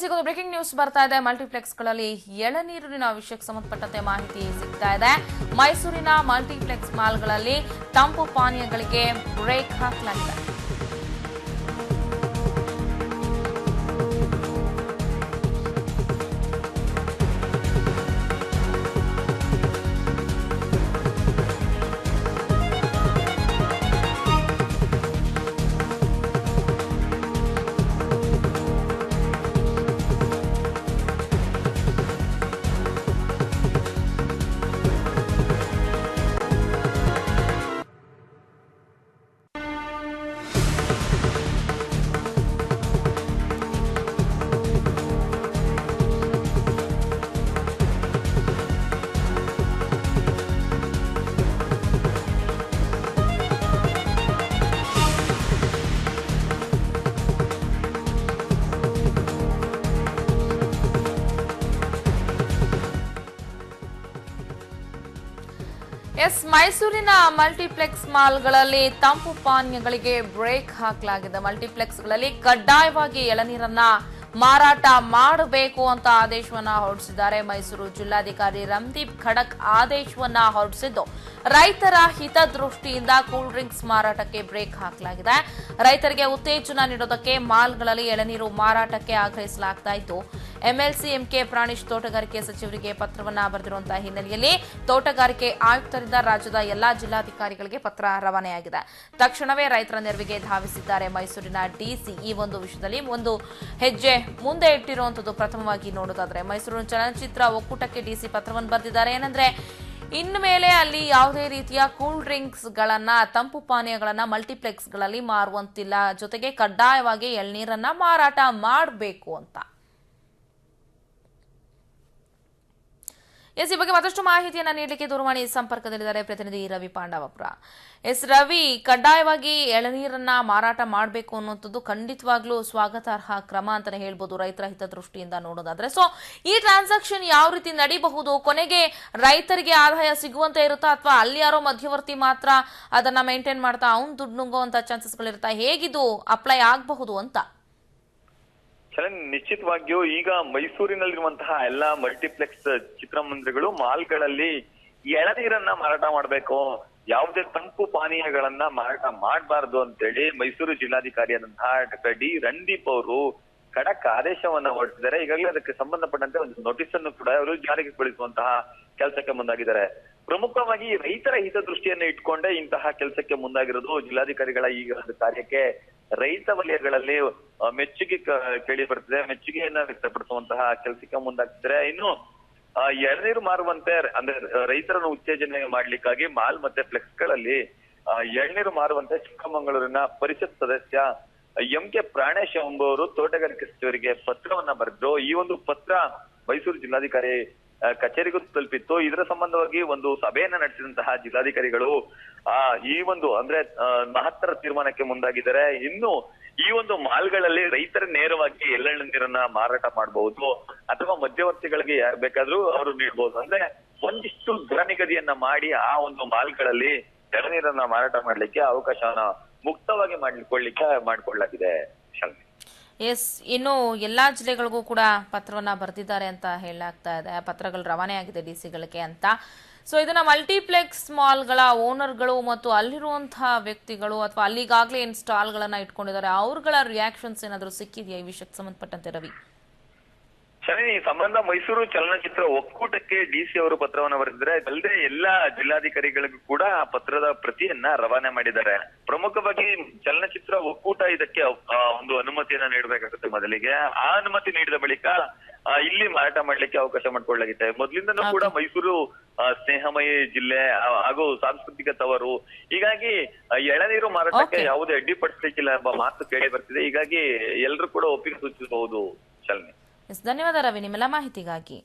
ಸಿಗೋದು breaking news ಬರ್ತಾ ಇದೆ. ಮಲ್ಟಿಪ್ಲೆಕ್ಸ್ಗಳಲ್ಲಿ ಎಳನೀರಿನ ವಿಷಯಕ್ಕೆ ಸಂಬಂಧಪಟ್ಟಂತೆ ಮಾಹಿತಿ ಸಿಗ್ತಾ ಇದೆ. ಮೈಸೂರಿನ ಮಲ್ಟಿಪ್ಲೆಕ್ಸ್ ಮಾಲ್ಗಳಲ್ಲಿ ತಂಪು ಪಾನೀಯಗಳಿಗೆ ಬ್ರೇಕ್ ಹಾಕಲಾಗಿದೆ. ಮೈಸೂರಿನ ಮಲ್ಟಿಪ್ಲೆಕ್ಸ್ ಮಾಲ್ಗಳಲ್ಲಿ ತಂಪು ಪಾನೀಯಗಳಿಗೆ ಬ್ರೇಕ್ ಹಾಕಲಾಗಿದೆ. ಮಲ್ಟಿಪ್ಲೆಕ್ಸ್ಗಳಲ್ಲಿ ಕಡ್ಡಾಯವಾಗಿ ಎಳನೀರನ್ನ ಮಾರಾಟ ಮಾಡಬೇಕು ಅಂತ ಆದೇಶವನ್ನ ಹೊರಡಿಸಿದ್ದಾರೆ. ಮೈಸೂರು ಜಿಲ್ಲಾಧಿಕಾರಿ ರಂದೀಪ್ ಖಡಕ್ ಆದೇಶವನ್ನ ಹೊರಡಿಸಿದ್ದು ರೈತರ ಹಿತದೃಷ್ಟಿಯಿಂದ ಕೂಲ್ ಡ್ರಿಂಕ್ಸ್ ಮಾರಾಟಕ್ಕೆ ಬ್ರೇಕ್ ಹಾಕಲಾಗಿದೆ. ರೈತರಿಗೆ ಉತ್ತೇಜನ ನೀಡೋದಕ್ಕೆ ಮಾಲ್ಗಳಲ್ಲಿ ಎಳನೀರು ಮಾರಾಟಕ್ಕೆ ಆಗ್ರಹಿಸಲಾಗ್ತಾ ಇತ್ತು. ಎಂಎಲ್ಸಿ ಎಂಕೆ ಪ್ರಾಣೇಶ್ ತೋಟಗಾರಿಕೆ ಸಚಿವರಿಗೆ ಪತ್ರವನ್ನ ಬರೆದಿರುವಂತಹ ಹಿನ್ನೆಲೆಯಲ್ಲಿ ತೋಟಗಾರಿಕೆ ಆಯುಕ್ತರಿಂದ ರಾಜ್ಯದ ಎಲ್ಲಾ ಜಿಲ್ಲಾಧಿಕಾರಿಗಳಿಗೆ ಪತ್ರ ರವಾನೆಯಾಗಿದೆ. ತಕ್ಷಣವೇ ರೈತರ ನೆರವಿಗೆ ಧಾವಿಸಿದ್ದಾರೆ ಮೈಸೂರಿನ ಡಿಸಿ. ಈ ಒಂದು ವಿಷಯದಲ್ಲಿ ಒಂದು ಹೆಜ್ಜೆ ಮುಂದೆ ಇಟ್ಟಿರುವಂತದ್ದು ಪ್ರಥಮವಾಗಿ ನೋಡೋದಾದ್ರೆ ಮೈಸೂರು ಚಲನಚಿತ್ರ ಒಕ್ಕೂಟಕ್ಕೆ ಡಿಸಿ ಪತ್ರವನ್ನು ಬರೆದಿದ್ದಾರೆ. ಏನಂದ್ರೆ ಇನ್ನು ಮೇಲೆ ಅಲ್ಲಿ ಯಾವುದೇ ರೀತಿಯ ಕೂಲ್ ಡ್ರಿಂಕ್ಸ್ ಗಳನ್ನ ತಂಪು ಪಾನೀಯಗಳನ್ನ ಮಲ್ಟಿಪ್ಲೆಕ್ಸ್ ಗಳಲ್ಲಿ ಮಾರುವಂತಿಲ್ಲ, ಜೊತೆಗೆ ಕಡ್ಡಾಯವಾಗಿ ಎಳ್ನೀರನ್ನ ಮಾರಾಟ ಮಾಡಬೇಕು ಅಂತ. ಈ ಬಗ್ಗೆ ಮತ್ತಷ್ಟು ಮಾಹಿತಿಯನ್ನ ನೀಡಲಿಕ್ಕೆ ದೂರವಾಣಿ ಸಂಪರ್ಕದಲ್ಲಿದ್ದಾರೆ ಪ್ರತಿನಿಧಿ ರವಿ ಪಾಂಡವಪುರ. ರವಿ, ಕಡ್ಡಾಯವಾಗಿ ಎಳನೀರನ್ನ ಮಾರಾಟ ಮಾಡಬೇಕು ಅನ್ನುವಂಥದ್ದು ಖಂಡಿತವಾಗ್ಲೂ ಸ್ವಾಗತಾರ್ಹ ಕ್ರಮ ಅಂತಾನೆ ಹೇಳ್ಬೋದು ರೈತರ ಹಿತದೃಷ್ಟಿಯಿಂದ ನೋಡೋದಾದ್ರೆ. ಸೊ ಈ ಟ್ರಾನ್ಸಾಕ್ಷನ್ ಯಾವ ರೀತಿ ನಡೀಬಹುದು? ಕೊನೆಗೆ ರೈತರಿಗೆ ಆದಾಯ ಸಿಗುವಂತೆ ಇರುತ್ತಾ, ಅಥವಾ ಅಲ್ಲಿ ಯಾರೋ ಮಧ್ಯವರ್ತಿ ಮಾತ್ರ ಅದನ್ನ ಮೇಂಟೈನ್ ಮಾಡ್ತಾ ಅವ್ನು ದುಡ್ಡು ನುಂಗುವಂತ ಚಾನ್ಸಸ್ಗಳಿರುತ್ತಾ? ಹೇಗಿದು ಅಪ್ಲೈ ಆಗಬಹುದು ಅಂತ? ನಿಶ್ಚಿತವಾಗಿಯೂ ಈಗ ಮೈಸೂರಿನಲ್ಲಿರುವಂತಹ ಎಲ್ಲಾ ಮಲ್ಟಿಪ್ಲೆಕ್ಸ್ ಚಿತ್ರಮಂದಿರಗಳು ಮಾಲ್ಗಳಲ್ಲಿ ಎಳನೀರನ್ನ ಮಾರಾಟ ಮಾಡಬೇಕು, ಯಾವುದೇ ತಂಪು ಪಾನೀಯಗಳನ್ನ ಮಾರಾಟ ಮಾಡಬಾರದು ಅಂತೇಳಿ ಮೈಸೂರು ಜಿಲ್ಲಾಧಿಕಾರಿಯಾದಂತಹ ಡಾಕ್ಟರ್ ಡಿ ರಂದೀಪ್ ಅವರು ಖಡಕ್ ಆದೇಶವನ್ನ ಹೊರಡಿಸಿದ್ದಾರೆ. ಈಗಾಗಲೇ ಅದಕ್ಕೆ ಸಂಬಂಧಪಟ್ಟಂತೆ ಒಂದು ನೋಟಿಸ್ ಅನ್ನು ಕೂಡ ಅವರು ಜಾರಿಗೊಳಿಸುವಂತಹ ಕೆಲಸಕ್ಕೆ ಮುಂದಾಗಿದ್ದಾರೆ. ಪ್ರಮುಖವಾಗಿ ರೈತರ ಹಿತದೃಷ್ಟಿಯನ್ನು ಇಟ್ಕೊಂಡೇ ಇಂತಹ ಕೆಲಸಕ್ಕೆ ಮುಂದಾಗಿರೋದು. ಜಿಲ್ಲಾಧಿಕಾರಿಗಳ ಈ ಕಾರ್ಯಕ್ಕೆ ರೈತ ವಲಯಗಳಲ್ಲಿ ಮೆಚ್ಚುಗೆ ಕೇಳಿ ಬರ್ತಿದೆ, ಮೆಚ್ಚುಗೆಯನ್ನ ವ್ಯಕ್ತಪಡಿಸುವಂತಹ ಕೆಲಸಕ್ಕೆ ಮುಂದಾಗ್ತಿದ್ದಾರೆ. ಇನ್ನು ಎಳನೀರು ಮಾರುವಂತೆ ಅಂದ್ರೆ ರೈತರನ್ನು ಉತ್ತೇಜನ ಮಾಡ್ಲಿಕ್ಕಾಗಿ ಮಾಲ್ ಮತ್ತೆ ಫ್ಲೆಕ್ಸ್ ಗಳಲ್ಲಿ ಎಳನೀರು ಮಾರುವಂತೆ ಚಿಕ್ಕಮಗಳೂರಿನ ಪರಿಷತ್ ಸದಸ್ಯ ಎಂಕೆ ಪ್ರಾಣೇಶ್ ಎಂಬುವರು ತೋಟಗಾರಿಕೆ ಸಚಿವರಿಗೆ ಪತ್ರವನ್ನ ಬರೆದ್ರು. ಈ ಒಂದು ಪತ್ರ ಮೈಸೂರು ಜಿಲ್ಲಾಧಿಕಾರಿ ಕಚೇರಿಗೂ ತಲುಪಿತ್ತು. ಇದರ ಸಂಬಂಧವಾಗಿ ಒಂದು ಸಭೆಯನ್ನ ನಡೆಸಿದಂತಹ ಜಿಲ್ಲಾಧಿಕಾರಿಗಳು ಈ ಒಂದು ಅಂದ್ರೆ ಮಹತ್ತರ ತೀರ್ಮಾನಕ್ಕೆ ಮುಂದಾಗಿದ್ದಾರೆ. ಇನ್ನು ಈ ಒಂದು ಮಾಲ್ಗಳಲ್ಲಿ ರೈತರ ನೇರವಾಗಿ ಎಳ್ನೀರನ್ನ ಮಾರಾಟ ಮಾಡಬಹುದು, ಅಥವಾ ಮಧ್ಯವರ್ತಿಗಳಿಗೆ ಯಾರು ಬೇಕಾದ್ರೂ ಅವರು ನೀಡಬಹುದು. ಅಂದ್ರೆ ಒಂದಿಷ್ಟು ದರ ನಿಗದಿಯನ್ನ ಮಾಡಿ ಆ ಒಂದು ಮಾಲ್ಗಳಲ್ಲಿ ಎಳನೀರನ್ನ ಮಾರಾಟ ಮಾಡ್ಲಿಕ್ಕೆ ಅವಕಾಶವನ್ನ ಮುಕ್ತವಾಗಿ ಮಾಡಿಕೊಳ್ಳಲಾಗಿದೆ. ಇನ್ನು ಎಲ್ಲಾ ಜಿಲ್ಲೆಗಳಿಗೂ ಕೂಡ ಪತ್ರವನ್ನ ಬರೆದಿದ್ದಾರೆ ಅಂತ ಹೇಳಲಾಗ್ತಾ ಇದೆ. ಪತ್ರಗಳು ರವಾನೆ ಆಗಿದೆ ಡಿಸಿಗಳಿಗೆ ಅಂತ. ಸೊ ಇದನ್ನ ಮಲ್ಟಿಪ್ಲೆಕ್ಸ್ ಮಾಲ್ಗಳ ಓನರ್ಗಳು ಮತ್ತು ಅಲ್ಲಿರುವಂತಹ ವ್ಯಕ್ತಿಗಳು ಅಥವಾ ಅಲ್ಲಿಗಾಗ್ಲೇ ಏನ್ ಸ್ಟಾಲ್ ಗಳನ್ನ ಇಟ್ಕೊಂಡಿದ್ದಾರೆ ಅವ್ರಗಳ ರಿಯಾಕ್ಷನ್ಸ್ ಏನಾದ್ರು ಸಿಕ್ಕಿದೆಯಾ ಈ ವಿಷಯಕ್ಕೆ ಸಂಬಂಧಪಟ್ಟಂತೆ ರವಿ? ಈ ಸಂಬಂಧ ಮೈಸೂರು ಚಲನಚಿತ್ರ ಒಕ್ಕೂಟಕ್ಕೆ ಡಿಸಿ ಅವರು ಪತ್ರವನ್ನು ಬರೆದಿದ್ದಾರೆ. ಅದಲ್ಲದೆ ಎಲ್ಲಾ ಜಿಲ್ಲಾಧಿಕಾರಿಗಳಿಗೂ ಕೂಡ ಆ ಪತ್ರದ ಪ್ರತಿಯನ್ನ ರವಾನೆ ಮಾಡಿದ್ದಾರೆ. ಪ್ರಮುಖವಾಗಿ ಚಲನಚಿತ್ರ ಒಕ್ಕೂಟ ಇದಕ್ಕೆ ಒಂದು ಅನುಮತಿಯನ್ನ ನೀಡಬೇಕಾಗುತ್ತೆ. ಮೊದಲಿಗೆ ಆ ಅನುಮತಿ ನೀಡಿದ ಬಳಿಕ ಇಲ್ಲಿ ಮಾರಾಟ ಮಾಡ್ಲಿಕ್ಕೆ ಅವಕಾಶ ಮಾಡಿಕೊಳ್ಳಲಾಗಿದೆ. ಮೊದಲಿಂದನೂ ಕೂಡ ಮೈಸೂರು ಸ್ನೇಹಮಯಿ ಜಿಲ್ಲೆ ಹಾಗೂ ಸಾಂಸ್ಕೃತಿಕ ತವರು, ಹೀಗಾಗಿ ಎಳನೀರು ಮಾರಾಟಕ್ಕೆ ಯಾವುದೇ ಅಡ್ಡಿಪಡಿಸಲಿಕ್ಕಿಲ್ಲ ಎಂಬ ಮಾತು ಕೇಳಿ ಬರ್ತಿದೆ. ಹೀಗಾಗಿ ಎಲ್ಲರೂ ಕೂಡ ಒಪ್ಪಿಗೆ ಸೂಚಿಸಬಹುದು. ಚಲನೆ. ಧನ್ಯವಾದ ರವಿ ನಿಮ್ಮೆಲ್ಲ ಮಾಹಿತಿಗಾಗಿ.